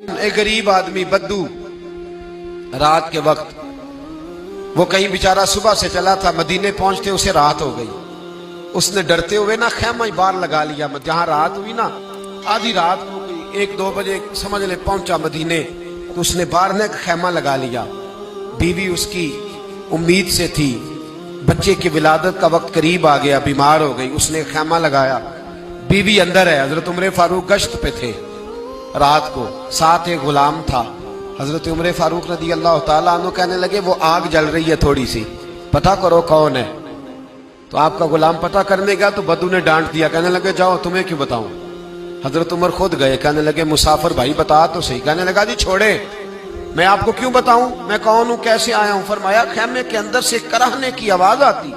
एक गरीब आदमी बद्दू रात के वक्त वो कहीं बेचारा सुबह से चला था, मदीने पहुंचते उसे रात हो गई। उसने डरते हुए ना खैमा बार लगा लिया। जहां रात हुई ना, आधी रात हो गई, 1-2 बजे समझ ले पहुंचा मदीने, तो उसने बाहर ने खैमा लगा लिया। बीवी उसकी उम्मीद से थी, बच्चे की विलादत का वक्त करीब आ गया, बीमार हो गई, उसने खैमा लगाया। बीवी अंदर है, हजरत उमर फारूक गश्त पे थे रात को, साथ एक गुलाम था। हजरत उमर फारूक रदी अल्लाह ताला अन्हु कहने लगे वो आग जल रही है थोड़ी सी, पता करो कौन है। तो आपका गुलाम पता करने गया तो बद्दू ने डांट दिया, कहने लगे जाओ तुम्हें क्यों बताऊं। हजरत उमर खुद गए, कहने लगे मुसाफिर भाई बता तो सही। कहने लगा जी छोड़े, मैं आपको क्यों बताऊं, मैं कौन हूं, कैसे आया हूं। फरमाया खैमे के अंदर से कराहने की आवाज आती,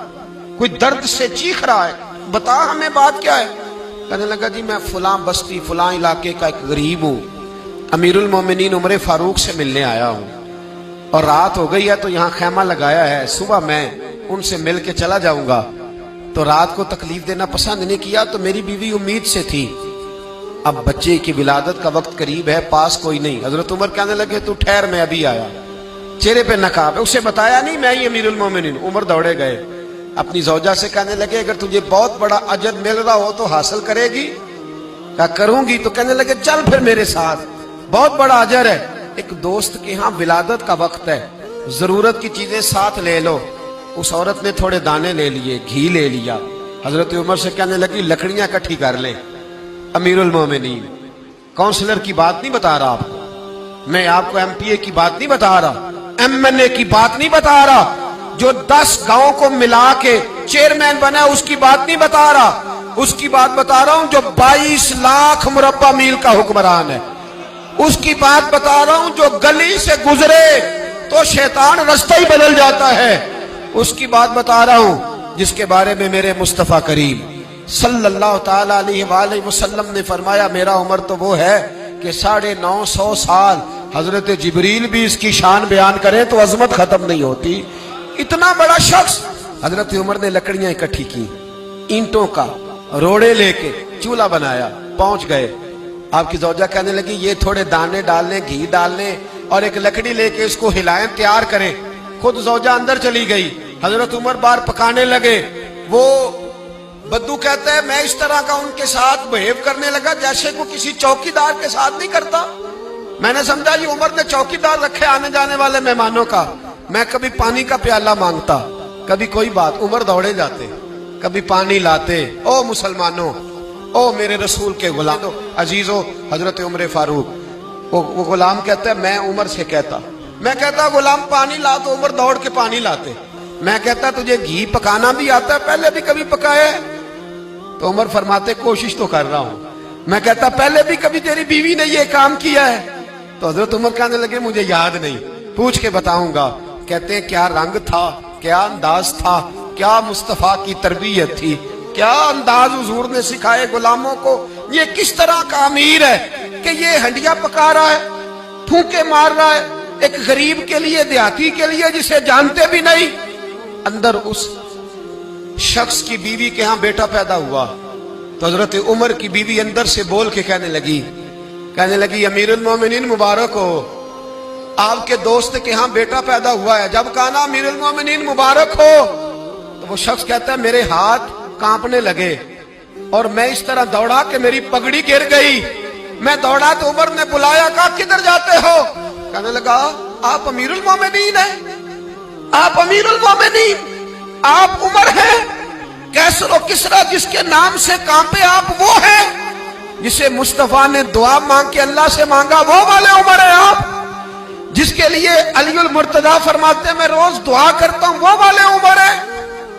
कोई दर्द से चीख रहा है, बता हमें बात क्या है। कहने लगा जी मैं फलां बस्ती फलां इलाके का एक गरीब हूँ, अमीरुल मोमिनीन उमर फारूक से मिलने आया हूँ और रात हो गई है तो यहाँ खैमा लगाया है, सुबह मैं उनसे मिल के चला जाऊंगा। तो रात को तकलीफ देना पसंद नहीं किया, तो मेरी बीवी उम्मीद से थी, अब बच्चे की विलादत का वक्त करीब है, पास कोई नहीं। हजरत उमर कहने लगे तू ठहर, मैं अभी आया। चेहरे पे नकाब है, उसे बताया नहीं मैं ही अमीरुल मोमिनीन। उमर दौड़े गए, अपनी जौजा से कहने लगे अगर तुझे बहुत बड़ा अजर मिल रहा हो तो हासिल करेगी। क्या करूंगी। तो कहने लगे चल फिर मेरे साथ, बहुत बड़ा अजर है। एक दोस्त के यहाँ विलादत का वक्त है, जरूरत की चीजें साथ ले लो। उस औरत ने थोड़े दाने ले लिए, घी ले लिया। हजरत उमर से कहने लगी लकड़ियां इकट्ठी कर ले। अमीरुल मोमिनीन, काउंसलर की बात नहीं बता रहा आपको, मैं आपको एमपीए की बात नहीं बता रहा, एमएनए की बात नहीं बता रहा, जो 10 गांवों को मिला के चेयरमैन बना उसकी बात नहीं बता रहा, उसकी बात बता रहा हूं जो 22 लाख मुरब्बा मील का हुक्मरान है। उसकी बात बता रहा हूं जो गली से गुजरे तो शैतान रास्ता ही बदल जाता है। उसकी बात बता रहा हूं जिसके बारे में मेरे मुस्तफा करीम सल्लल्लाहु ताला अलैहि वसल्लम ने फरमाया मेरा उम्र तो वो है कि 950 साल हजरत जिब्रील भी इसकी शान बयान करें तो अजमत खत्म नहीं होती। इतना बड़ा शख्स। हजरत उमर ने लकड़ियां इकट्ठी की, ईंटों का रोड़े लेके चूल्हा बनाया, पहुंच गए। आपकी जौजा कहने लगी ये थोड़े दाने डालने, घी डालने और एक लकड़ी लेके इसको हिलाएं, तैयार करें। खुद जौजा अंदर चली गई, हजरत उमर बाहर पकाने लगे। वो बद्दू कहता है मैं इस तरह का उनके साथ बिहेव करने लगा जैसे को किसी चौकीदार के साथ नहीं करता। मैंने समझा ये उमर ने चौकीदार रखे आने जाने वाले मेहमानों का। मैं कभी पानी का प्याला मांगता, कभी कोई बात, उमर दौड़े जाते, कभी पानी लाते। ओ मुसलमानों, ओ मेरे रसूल के गुलाम अजीजो, हजरत उमर फारूक। वो गुलाम कहता है मैं उमर से कहता, मैं कहता गुलाम पानी ला, तो उमर दौड़ के पानी लाते। मैं कहता तुझे घी पकाना भी आता है, पहले भी कभी पकाया है? तो उमर फरमाते कोशिश तो कर रहा हूं। मैं कहता पहले भी कभी तेरी बीवी ने ये काम किया है? तो हजरत उमर कहने लगे मुझे याद नहीं, पूछ के बताऊंगा। कहते हैं क्या रंग था, क्या अंदाज था, क्या मुस्तफा की तरबियत थी, क्या अंदाज हुजूर ने सिखाए गुलामों को। ये किस तरह का अमीर है कि ये हंडिया पका रहा है, फूंके मार रहा है एक गरीब के लिए, देहाती के लिए जिसे जानते भी नहीं। अंदर उस शख्स की बीवी के यहाँ बेटा पैदा हुआ तो हजरत उमर की बीवी अंदर से बोल के कहने लगी अमीरुल मोमिनीन मुबारक हो, आपके दोस्त के यहाँ बेटा पैदा हुआ है। जब कहा ना अमीरुल मोमिनीन मुबारक हो, तो वो शख्स कहता है मेरे हाथ कांपने लगे और मैं इस तरह दौड़ा कि मेरी पगड़ी गिर गई। मैं दौड़ा तो उमर ने बुलाया, कहा किधर जाते हो? कहने लगा आप अमीरुल मोमिनीन हैं, आप अमीरुल मोमिनीन, आप उमर हैं। कैसर किसरा जिसके नाम से कांपे आप वो हैं, जिसे मुस्तफा ने दुआ मांग के अल्लाह से मांगा वो वाले उमर हैं आप, जिसके लिए अलीउल मुर्तजा फरमाते मैं रोज दुआ करता हूं वो वाले उमर है,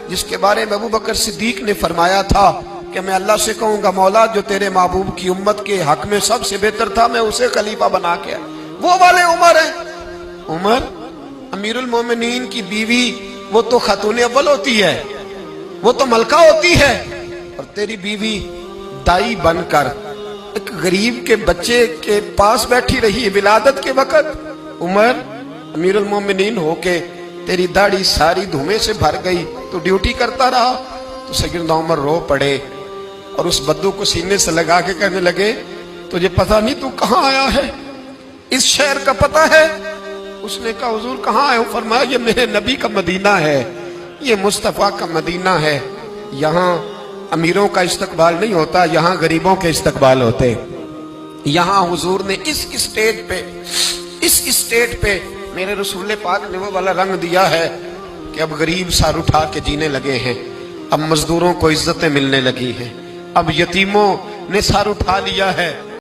जिसके बारे में अबू बकर सिद्दीक ने फरमाया था कि मैं अल्लाह से कहूंगा मौला जो तेरे महबूब की उम्मत के हक में सबसे बेहतर था मैं उसे खलीफा बना के, वो वाले उमर है। उमर अमीरुल मोमिनीन की बीवी वो तो खातून अव्वल होती है, वो तो मलका होती है, और तेरी बीवी दाई बनकर एक गरीब के बच्चे के पास बैठी रही विलादत के वक्त। उमर अमीरुल मोमिनीन होके तेरी दाढ़ी सारी धुएं से भर गई, तो ड्यूटी करता रहा। तो सैयदना उमर रो पड़े और उस बद्दू को सीने से लगा के कहने लगे तुझे पता नहीं तू कहां आया है, اس شہر کا پتہ ہے؟ اس نے کہا حضور کہاں ہے؟ فرمایا یہ میرے نبی کا مدینہ ہے، یہ مصطفیٰ کا مدینہ ہے، یہاں امیروں کا استقبال نہیں ہوتا، یہاں غریبوں کے استقبال ہوتے۔ یہاں حضور نے اس اسٹیٹ پہ میرے رسول پاک نے وہ والا رنگ دیا ہے کہ اب غریب سر اٹھا کے جینے لگے ہیں، اب مزدوروں کو عزتیں ملنے لگی ہیں، اب یتیموں نے سر اٹھا لیا ہے،